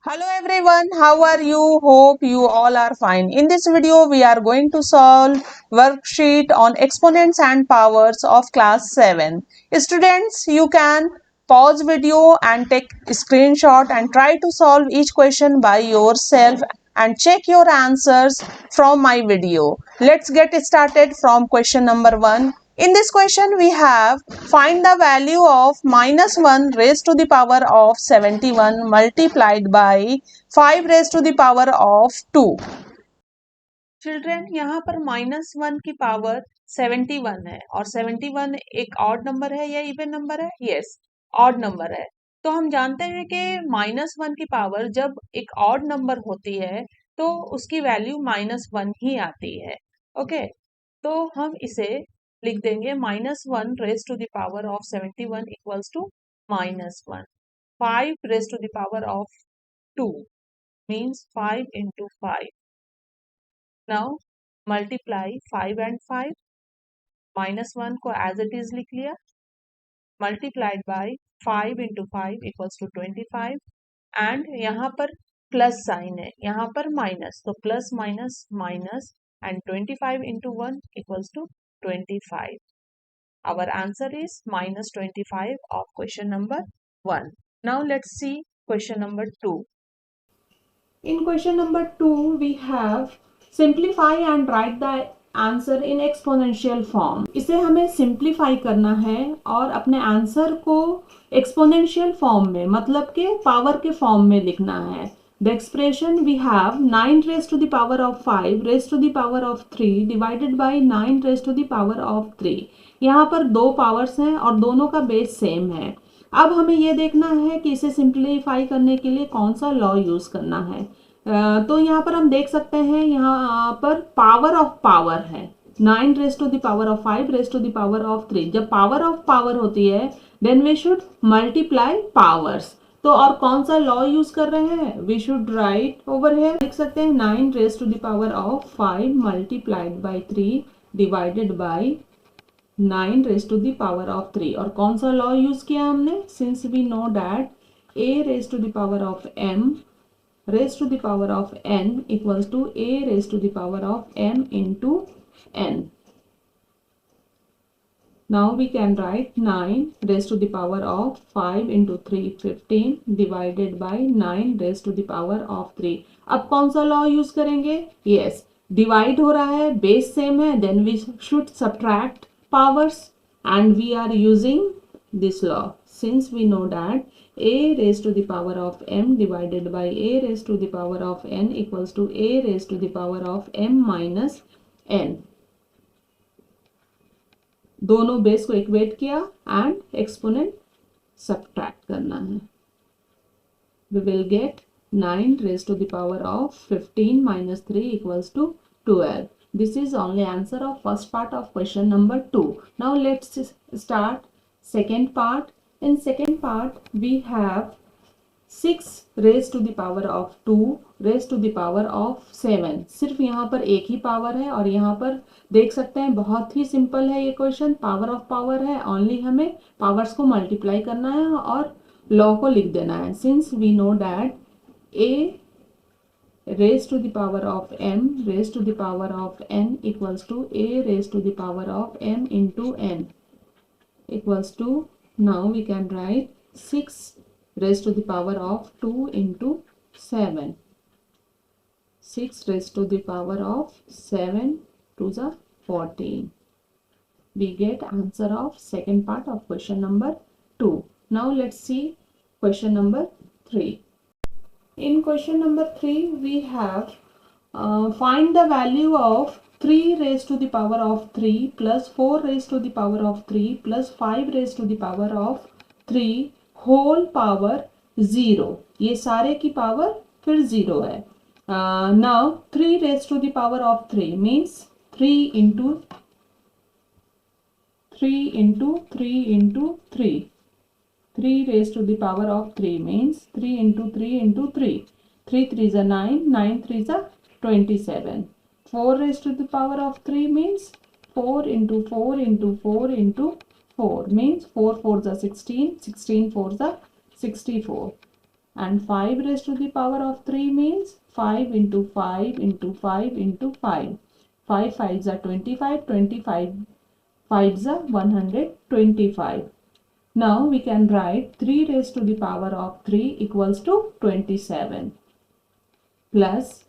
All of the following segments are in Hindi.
Hello everyone, how are you? Hope you all are fine. In this video, we are going to solve worksheet on exponents and powers of class 7. Students, you can pause video and take a screenshot and try to solve each question by yourself and check your answers from my video. Let's get started from question number 1. In this question, we have find the value of minus 1 raised to the power of 71 multiplied by 5 raised to the power of 2. Children यहाँ पर -1 की पावर 71 है और 71 एक ऑड नंबर है या इवन नंबर है? यस, ऑड नंबर है। तो हम जानते हैं कि -1 की पावर जब एक ऑड नंबर होती है तो उसकी वैल्यू -1 ही आती है। ओके, तो हम इसे लिख देंगे -1 raise to the power of 71 equals to -1। 5 raise to the power of 2 means 5 into 5। Now multiply 5 and 5, -1 को एज इट इज लिख लिया, multiplied by 5 into 5 equals to 25 and यहाँ पर प्लस साइन है, यहाँ पर माइनस, तो plus minus minus and 25 into 1 equals to 25. Our answer is -25 of question number 1. Now let's see question number 2. In question number 2, we have simplify and write the answer in exponential form. इसे हमें सिंप्लीफाई करना है और अपने आंसर को एक्सपोनेंशियल फॉर्म में, मतलब के पावर के फॉर्म में लिखना है। The expression we have 9 raised to the power of 5 raised to the power of 3 divided by 9 raised to the power of 3। यहाँ पर दो पावर्स हैं और दोनों का बेस सेम है। अब हमें ये देखना है कि इसे सिंप्लीफाई करने के लिए कौन सा लॉ यूज करना है। तो यहाँ पर हम देख सकते हैं, यहाँ पर पावर ऑफ पावर है, 9 raised to the power of 5 raised to the power of 3। जब पावर ऑफ पावर होती है then we should multiply powers. तो और कौन सा लॉ यूज कर रहे हैं? We should write over here, लिख सकते हैं 9 raised to the power of 5 multiplied by 3 divided by 9 raised to the power of 3। और कौन सा लॉ यूज किया हमने? Since we know that a raised to the power of m raised to the power of n equals to a raised to the power of m into n. Now we can write 9 raised to the power of 5 into 3 15 divided by 9 raised to the power of 3। अब कौन सा लॉ यूज करेंगे? यस, डिवाइड हो रहा है, बेस सेम है, then we should subtract powers and we are using this law since we know that a raised to the power of m divided by a raised to the power of n equals to a raised to the power of m minus n। दोनों बेस को इक्वेट किया एंड एक्सपोनेंट सब्ट्रैक्ट करना है। we will get 9 raised to the power of 15 minus 3 equals to 12। This is only answer of first part of question number 2. Now let's start second part. In second part we have 6 raised to the power of 2 raised to the power of 7। सिर्फ यहाँ पर एक ही पावर है और यहाँ पर देख सकते हैं बहुत ही सिंपल है ये क्वेश्चन, पावर ऑफ पावर है, ओनली हमें पावर्स को मल्टीप्लाई करना है और लॉ को लिख देना है। Since we know that a raised to the power of m raised to the power of n equals to a raised to the power of m into n equals to, now we can write 6 raised to the power of 2 into 7। 6 raised to the power of 7 to the 14। We get answer of second part of question number 2. Now let's see question number 3. In question number 3 we have find the value of 3 raised to the power of 3 plus 4 raised to the power of 3 plus 5 raised to the power of 3 whole power 0। ये सारे की पावर फिर 0 है। now 3 raised to the power of 3 means 3 into 3 into 3 into 3। 3 raised to the power of 3 means 3 into 3 into 3। 3 3s are 9, 9 3s are 27। 4 raised to the power of 3 means 4 into 4 into 4 into 4 means 4 4s are 16, 16 4s are 64। and 5 raised to the power of 3 means 5 into 5 into 5 into 5. 5 5s are 25, 25 5s are 125. Now we can write 3 raised to the power of 3 equals to 27 plus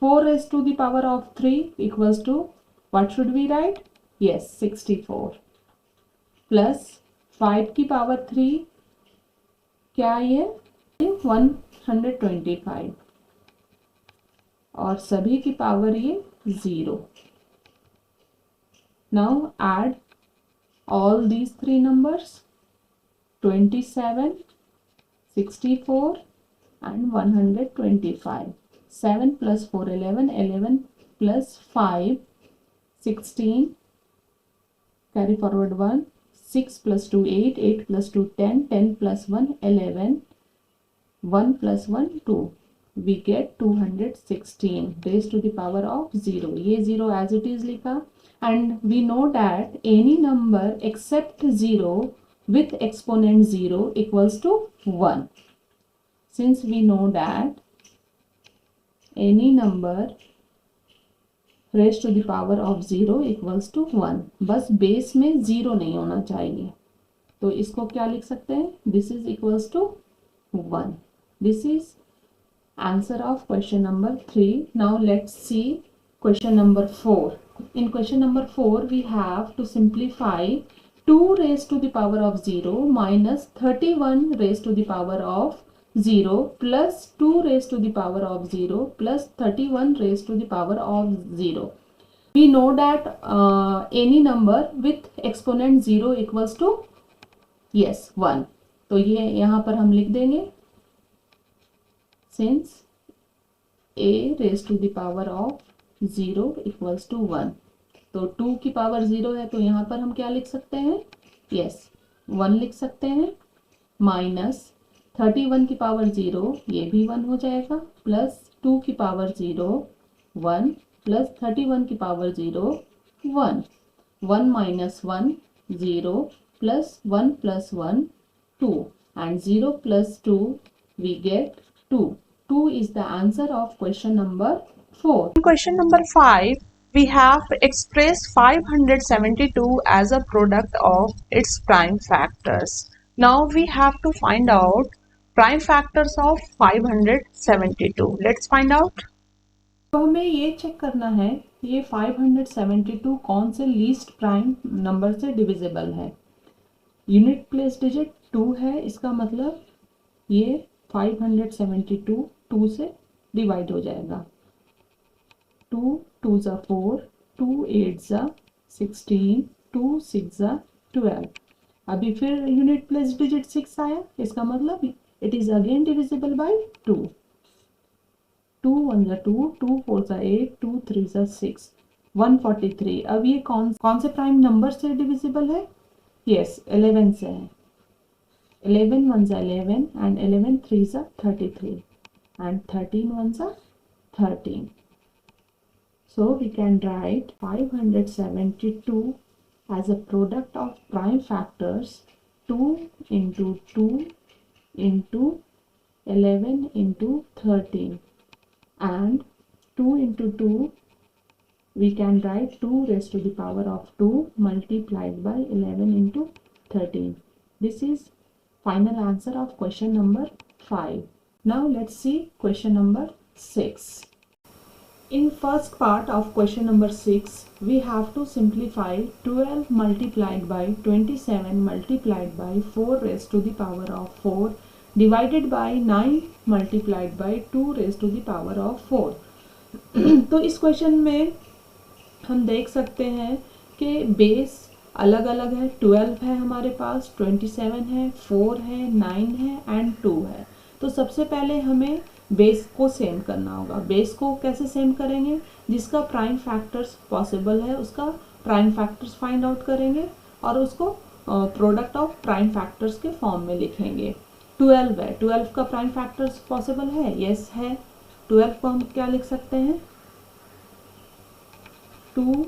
4 raised to the power of 3 equals to, what should we write? Yes, 64 plus 5 की power 3 क्या ये 125 और सभी की पावर ये 0. Now add all these three numbers 27, 64 and 125. 7 plus 4 11, 11 plus 5 16, carry forward 1, 6 plus 2 8, 8 plus 2 10, 10 plus 1 11, 1 plus 1 2. We get 216 raised to the power of 0. ये 0 as it is लिखा. And we know that any number except 0 with exponent 0 equals to 1. Since we know that any number raised to the power of 0 equals to 1, बस बेस में 0 नहीं होना चाहिए. तो इसको क्या लिख सकते हैं? This is equals to 1. This is answer of question number 3. Now let's see question number 4. In question number 4 we have to simplify 2 raised to the power of 0 minus 31 raised to the power of 0 plus 2 raised to the power of 0 plus 31 raised to the power of 0. We know that any number with exponent 0 equals to, yes, 1. तो ये यहाँ पर हम लिख देंगे since a raised to the power of 0 equals to 1. तो 2 की पावर 0 है तो यहाँ पर हम क्या लिख सकते हैं? yes, 1 लिख सकते हैं माइनस 31 की पावर 0, ये भी 1 हो जाएगा, प्लस 2 की पावर 0 1 प्लस 31 की power 0 1. 1 minus 1 0 plus 1 plus 1 2 and 0 plus 2 we get 2. 2 is the answer of question number 4. In question number 5, we have expressed 572 as a product of its prime factors. Now we have to find out prime factors of 572. Let's find out. तो हमें ये चेक करना है ये 572 कौन से लीस्ट प्राइम नंबर से डिविजिबल है. यूनिट प्लेस डिजिट 2 है, इसका मतलब ये 572 2 से डिवाइड हो जाएगा. 2 2 जा 4, 2 8 जा 16, 2 6 जा 12. अभी फिर यूनिट प्लेस डिजिट 6 आया, इसका मतलब it is again divisible by 2. 2 1 जा 2, 2 4 जा 8, 2 3 जा 6, 143. अब ये कौन से प्राइम नंबर से डिविजिबल है? यस, 11 से है. 11 1 जा 11 and 11 3 जा 33 and 13 1 जा 13. So we can write 572 as a product of prime factors 2 into 2 into 11 into 13 and 2 into 2 we can write 2 raised to the power of 2 multiplied by 11 into 13. This is final answer of question number 5. Now let's see question number 6. In first part of question number 6, we have to simplify 12 multiplied by 27 multiplied by 4 raised to the power of 4 divided by 9 multiplied by 2 raised to the power of 4. तो इस क्वेश्चन में हम देख सकते हैं कि बेस अलग अलग है. 12 है हमारे पास, 27 है, 4 है, 9 है एंड 2 है. तो सबसे पहले हमें बेस को सेम करना होगा. बेस को कैसे सेम करेंगे? जिसका प्राइम फैक्टर्स पॉसिबल है उसका प्राइम फैक्टर्स फाइंड आउट करेंगे और उसको प्रोडक्ट ऑफ प्राइम फैक्टर्स के फॉर्म में लिखेंगे. 12 है, 12 का प्राइम फैक्टर्स पॉसिबल है? यस है. 12 को हम क्या लिख सकते हैं? 2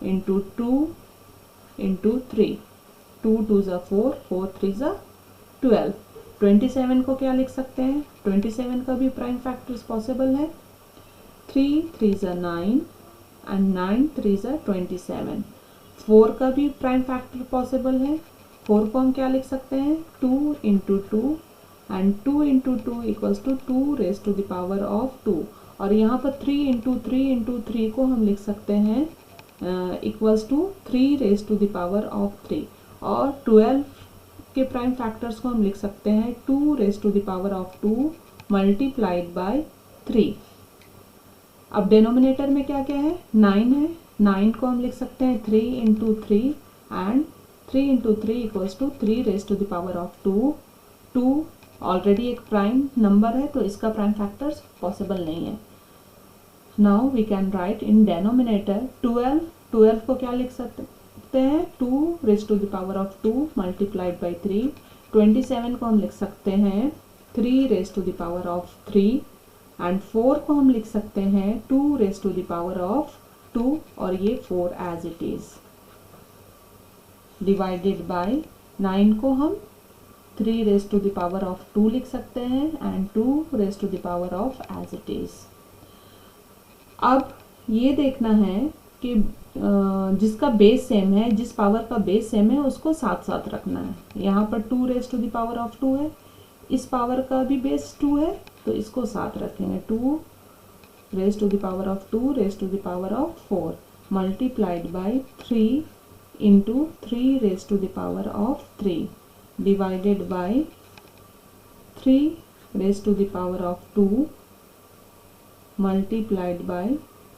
इंटू 2 इंटू 3. 2 2 जा 4, 4 3 जा 12. 27 को क्या लिख सकते हैं, 27 का भी प्राइम फैक्टर्स पॉसिबल है, 3 3 9 एंड 9 3 27। 4 का भी प्राइम फैक्टर पॉसिबल है, 4 को हम क्या लिख सकते हैं, 2 into 2 and 2 into 2 equals to 2 raise to the power of 2। और यहाँ पर 3 इंटू 3 इंटू 3 को हम लिख सकते हैं equals to 3 raise to the power of 3। और 12 के प्राइम फैक्टर्स को हम लिख सकते हैं 2 raise to the power of 2 multiplied by 3। अब डिनोमिनेटर में क्या क्या है, 9 है, 9 को हम लिख सकते हैं 3 into 3 and 3 into 3 equals to 3 raise to the power of 2। 2 already एक प्राइम नंबर है तो इसका प्राइम फैक्टर्स पॉसिबल नहीं है। Now we can write in denominator 12। 12 को क्या लिख सकते हैं, 2 raise to the power of 2 multiplied by 3। 27 को हम लिख सकते हैं 3 raise to the power of 3 and 4 को हम लिख सकते हैं 2 raise to the power of 2 और ये 4 as it is divided by 9 को हम 3 raise to the power of 2 लिख सकते हैं and 2 raise to the power of as it is. अब ये देखना है कि जिसका बेस सेम है, जिस पावर का बेस सेम है उसको साथ साथ रखना है। यहाँ पर 2 raise to the power of 2 है, इस पावर का भी बेस 2 है तो इसको साथ रखेंगे, 2 raise to the power of 2 raise to the power of 4 multiplied by 3 into 3 raise to the power of 3 divided by 3 raise to the power of 2 multiplied by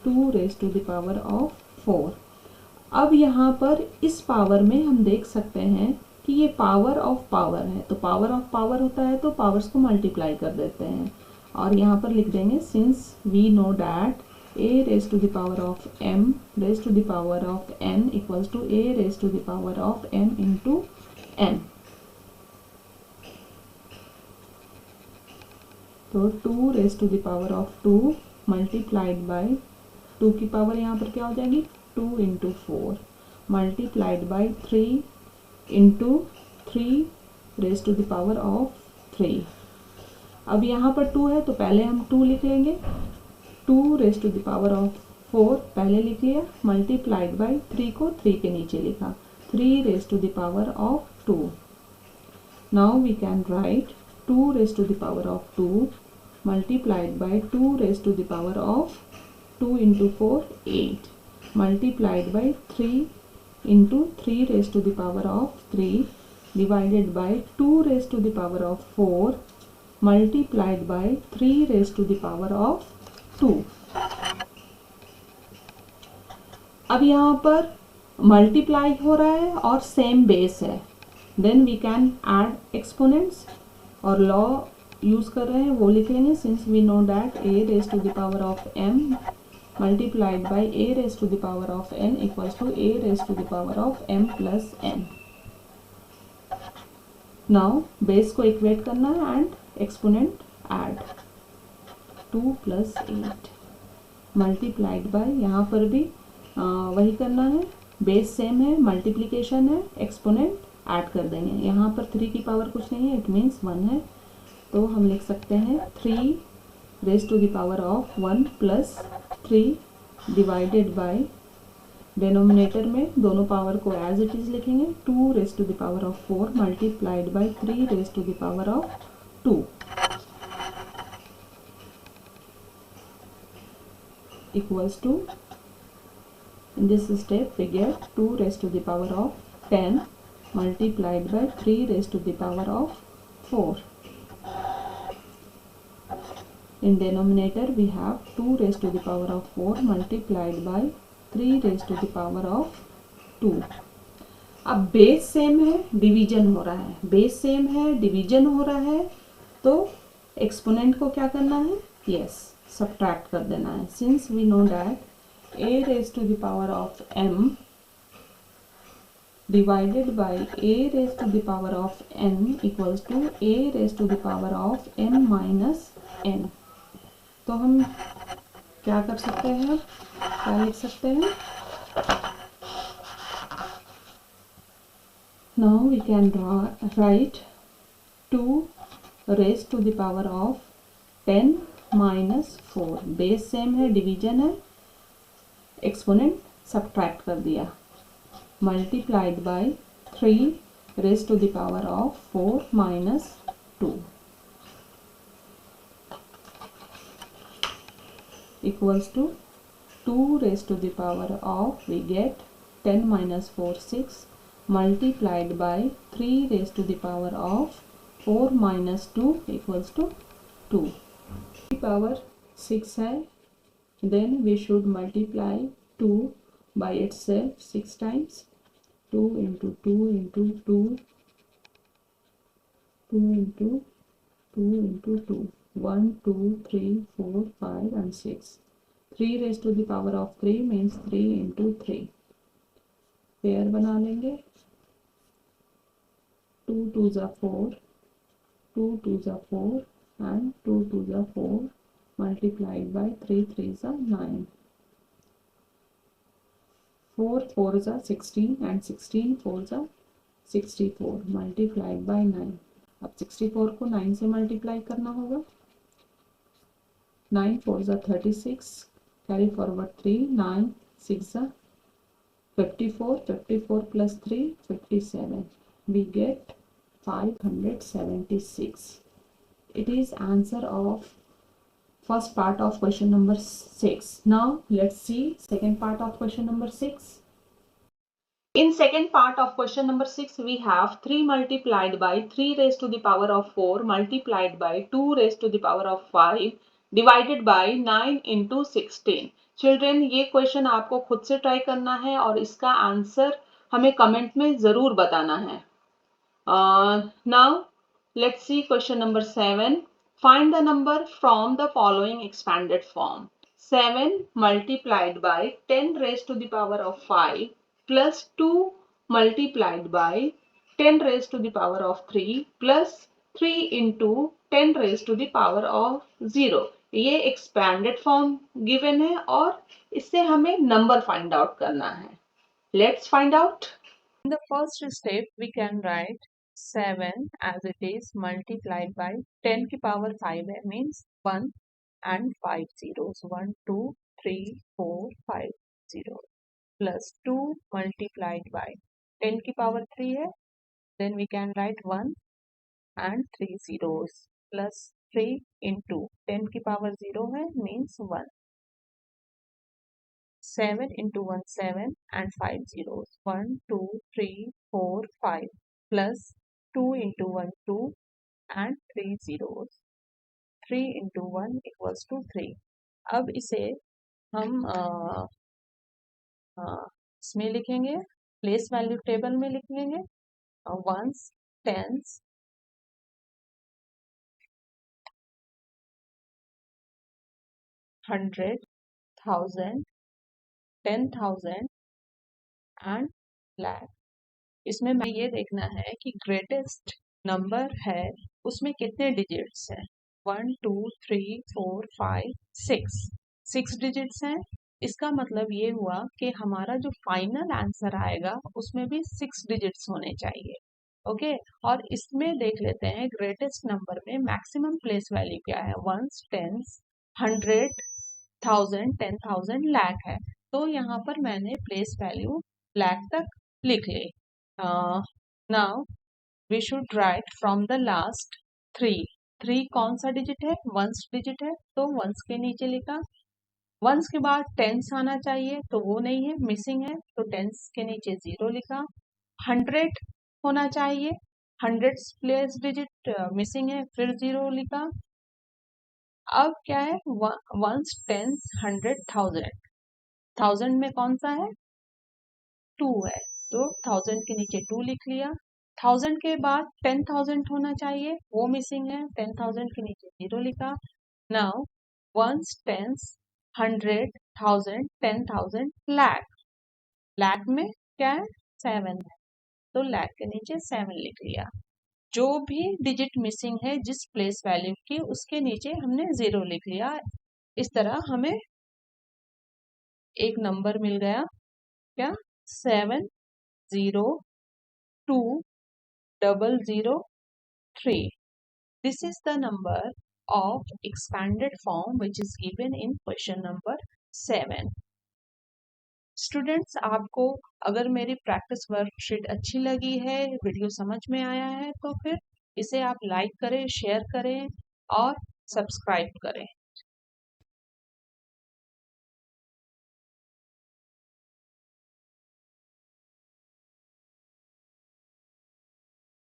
2 raise to the power of 4। अब यहाँ पर इस पावर में हम देख सकते हैं कि ये पावर ऑफ पावर है, तो पावर ऑफ पावर होता है तो पावर्स को मल्टीप्लाई कर देते हैं और यहाँ पर लिख देंगे since we know that a raise to the power of m raise to the power of n equals to a raise to the power of m into n। तो 2 raise to the power of 2 multiplied by 2 की पावर यहाँ पर क्या हो जाएगी 2 into 4 multiplied by 3 into 3 raise to the power of 3। अब यहाँ पर 2 है तो पहले हम 2 लिख लेंगे, 2 raise to the power of 4 पहले लिख लिया मल्टीप्लाइड बाय 3 को 3 के नीचे लिखा, 3 raise to the power of 2। Now we can write 2 raise to the power of 2 multiplied by 2 raise to the power of 2 into 4 8 multiplied by 3 into 3 raise to the power of 3 divided by 2 raise to the power of 4 multiplied by 3 raise to the power of 2। अब यहाँ पर मल्टीप्लाई हो रहा है और सेम बेस है, then we can add exponents और लॉ यूज कर रहे हैं वो लिख लेंगे since we know that a raise to the power of m multiplied by a raise to the power of n equals to a raise to the power of m plus n। Now base को इक्वेट करना है and exponent add 2 plus 8 multiplied by यहाँ पर भी वही करना है, बेस सेम है, मल्टीप्लिकेशन है, एक्सपोनेंट ऐड कर देंगे। यहाँ पर 3 की पावर कुछ नहीं है, इट मीन्स 1 है, तो हम लिख सकते हैं 3 raise to the power of 1 plus 3 divided by denominator में दोनों पावर को एज इट इज लिखेंगे 2 raise to the power of 4 multiplied by 3 raise to the power of 2 equals to, in this step we get 2 raised to the power of 10 multiplied by 3 raised to the power of 4. In denominator we have 2 raised to the power of 4 multiplied by 3 raised to the power of 2. अब बेस सेम है, डिवीजन हो रहा है, बेस सेम है, डिवीजन हो रहा है, तो एक्सपोनेंट को क्या करना है, यस सब्ट्रैक्ट कर देना है। Since we know that a raise to the power of m divided by a raise to the power of n equals to a raise to the power of m minus n। तो हम क्या कर सकते हैं, क्या लिख सकते हैं, now we can write 2 raise to the power of 10 minus 4, base same है, डिवीजन है, एक्सपोनेंट सब्ट्रैक्ट कर दिया, multiplied by 3 raise to the power of 4 minus 2 equals to 2 raised to the power of, we get 10 minus 4 6 multiplied by 3 raised to the power of 4 minus 2 equals to 2. Power 6 है, then we should multiply 2 by itself 6 times, 2 into 2 into 2, 2 into 2 into 2, 1 2 3 4 5 and 6. 3 raised to the power of 3 means 3 into 3. Pair बना लेंगे, 2 2s are 4, 2 2s are 4 and 2 2s are 4 multiplied by 3 3s are 9. 4 4s are 16 and 16 4s are 64 multiplied by 9. अब 64 को 9 से मल्टीप्लाई करना होगा, 9 4s are 36, carry forward 3, 9 6 are 54, 54 plus 3 57, we get 576. It is answer of first part of question number 6. Now let's see second part of question number 6. In second part of question number 6, we have 3 multiplied by 3 raised to the power of 4 multiplied by 2 raised to the power of 5 divided by 9 into 16. Children, ये क्वेश्चन आपको खुद से ट्राई करना है और इसका आंसर हमें कमेंट में जरूर बताना है. Now let's see question number 7. Find the number from the following expanded form. 7 multiplied by 10 raised to the power of 5 plus 2 multiplied by 10 raised to the power of 3 plus 3 into 10 raised to the power of 0. ये expanded form given है और इससे हमें number find out करना है. Let's find out. In the first step, we can write 7 as it is multiplied by 10 की power 5 है, means 1 and 5 zeros, 1 2 3 4 5 zeros, plus 2 multiplied by 10 की power 3 है, then we can write 1 and 3 zeros, plus 3 into 10 की power 0 है, means 1. 7 into 1 7 and 5 zeros, 1 2 3 4 5, plus 2 into 1 2 and 3 zeros, 3 into 1 equals to 3. अब इसे हम इसमें लिखेंगे, प्लेस वैल्यू टेबल में लिख लेंगे, ones tens hundred thousand 10,000 and lakh. इसमें मैं ये देखना है कि ग्रेटेस्ट नंबर है उसमें कितने डिजिट्स हैं. 1 2 3 4 5 6 डिजिट्स हैं. इसका मतलब ये हुआ कि हमारा जो फाइनल आंसर आएगा उसमें भी 6 डिजिट्स होने चाहिए. ओके, और इसमें देख लेते हैं ग्रेटेस्ट नंबर में मैक्सिमम प्लेस वैल्यू क्या है. वंस टेंस 100,000 10,000 लाख है, तो यहाँ पर मैंने प्लेस वैल्यू लाख तक लिख ली. Now we should write from the last 3 कौन सा डिजिट है, वंस डिजिट है, तो वंस के नीचे लिखा. वंस के बाद टेंस आना चाहिए, तो वो नहीं है, मिसिंग है, तो टेंस के नीचे 0 लिखा. 100 होना चाहिए, 100 प्लेस डिजिट मिसिंग है, फिर 0 लिखा. अब क्या है, वंस टेंस 100,000, 1000 में कौन सा है, 2 है, तो 1000 के नीचे 2 लिख लिया. 1000 के बाद 10,000 होना चाहिए, वो मिसिंग है, 10,000 के नीचे 0 लिखा. Now ones tens 100,000 10,000 lakh, lakh में क्या है, 7 है, तो लाख के नीचे 7 लिख लिया. जो भी डिजिट मिसिंग है जिस प्लेस वैल्यू की, उसके नीचे हमने 0 लिख लिया. इस तरह हमें एक नंबर मिल गया, क्या, 702,003. This is the number of expanded form which is given in question number 7. Students, आपको अगर मेरी प्रैक्टिस वर्कशीट अच्छी लगी है, वीडियो समझ में आया है, तो फिर इसे आप लाइक करें, शेयर करें और सब्सक्राइब करें।